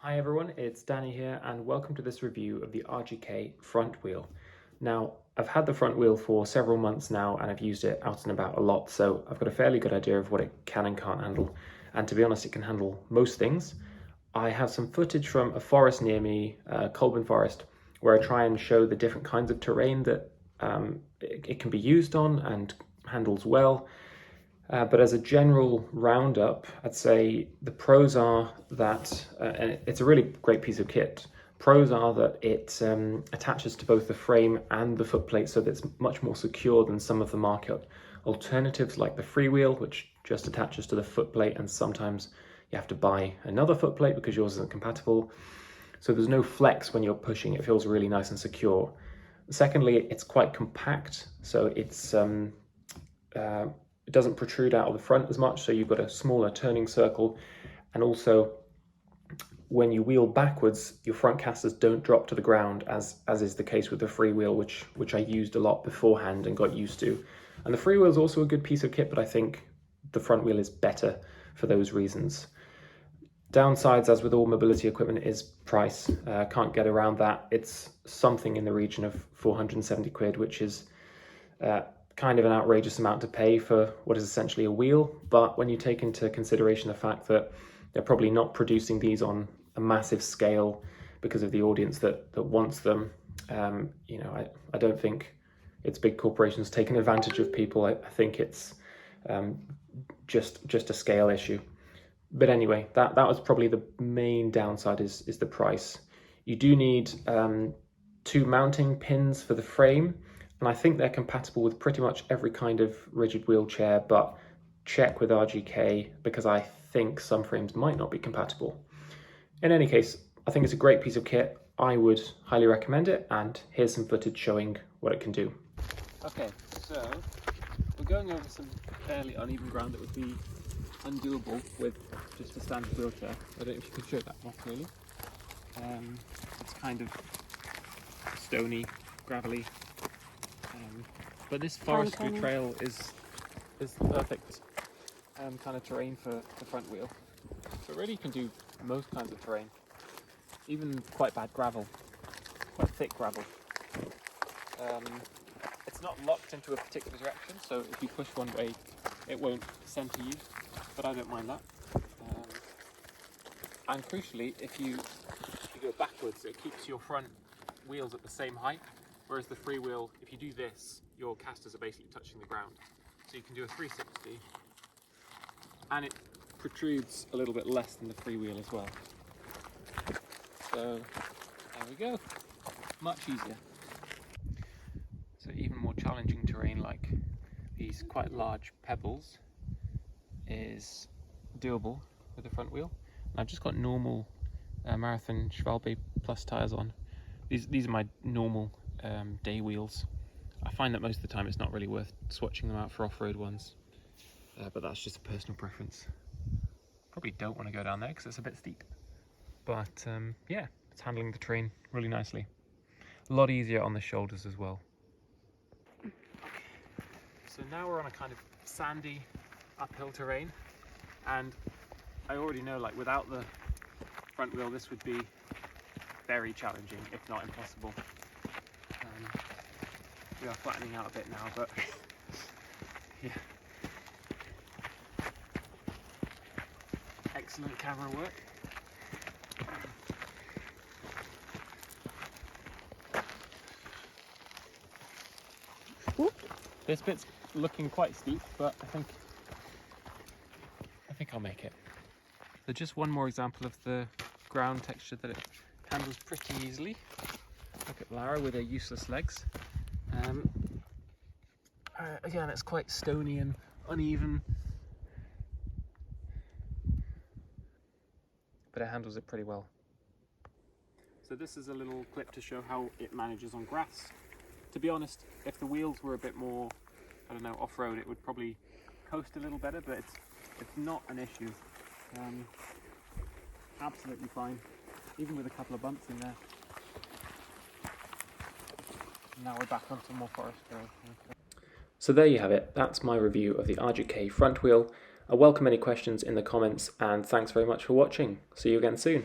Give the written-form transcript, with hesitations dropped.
Hi everyone, it's Danny here and welcome to this review of the RGK Frontwheel. Now, I've had the front wheel for several months now and I've used it out and about a lot, so I've got a fairly good idea of what it can and can't handle. And to be honest, it can handle most things. I have some footage from a forest near me, Colburn Forest, where I try and show the different kinds of terrain that it can be used on and handles well. But as a general roundup, I'd say the pros are that, and it's a really great piece of kit. Pros are that it attaches to both the frame and the footplate, so that it's much more secure than some of the market alternatives like the freewheel, which just attaches to the footplate, and sometimes you have to buy another footplate because yours isn't compatible. So there's no flex when you're pushing. It feels really nice and secure. Secondly, it's quite compact, so it doesn't protrude out of the front as much, so you've got a smaller turning circle, and also when you wheel backwards, your front casters don't drop to the ground as is the case with the freewheel, which I used a lot beforehand and got used to. And the freewheel is also a good piece of kit, but I think the front wheel is better for those reasons. Downsides, as with all mobility equipment, is price. Can't get around that. It's something in the region of 470 quid, which is kind of an outrageous amount to pay for what is essentially a wheel. But when you take into consideration the fact that they're probably not producing these on a massive scale because of the audience that wants them, I don't think it's big corporations taking advantage of people. I think it's just a scale issue. But anyway, that was probably the main downside is the price. You do need 2 mounting pins for the frame, and I think they're compatible with pretty much every kind of rigid wheelchair, but check with RGK because I think some frames might not be compatible. In any case, I think it's a great piece of kit. I would highly recommend it, and here's some footage showing what it can do. Okay, so we're going over some fairly uneven ground that would be undoable with just a standard wheelchair. I don't know if you could show that more clearly. It's kind of stony, gravelly. But this forestry trail is the perfect kind of terrain for the front wheel. So really you can do most kinds of terrain, even quite bad gravel, quite thick gravel. It's not locked into a particular direction, so if you push one way it won't centre you, but I don't mind that. And crucially, if you go backwards, it keeps your front wheels at the same height. Whereas the freewheel, if you do this, your casters are basically touching the ground. So you can do a 360, and it protrudes a little bit less than the freewheel as well. So there we go, much easier. So even more challenging terrain like these quite large pebbles is doable with the front wheel. And I've just got normal Marathon Schwalbe Plus tyres on. These are my normal day wheels. I find that most of the time it's not really worth swatching them out for off-road ones, but that's just a personal preference. Probably don't want to go down there because it's a bit steep, but yeah, it's handling the terrain really nicely. A lot easier on the shoulders as well. So now we're on a kind of sandy uphill terrain, and I already know, like, without the front wheel this would be very challenging, if not impossible. We are flattening out a bit now, but yeah. Excellent camera work. This bit's looking quite steep, but I think I'll make it. So just one more example of the ground texture that it handles pretty easily. Look at Lara with her useless legs. Again, it's quite stony and uneven, but it handles it pretty well. So this is a little clip to show how it manages on grass. To be honest, if the wheels were a bit more, I don't know, off-road, it would probably coast a little better, but it's not an issue. Absolutely fine, even with a couple of bumps in there. Now we're back on some more forest trail. So there you have it. That's my review of the RGK Frontwheel. I welcome any questions in the comments, and thanks very much for watching. See you again soon.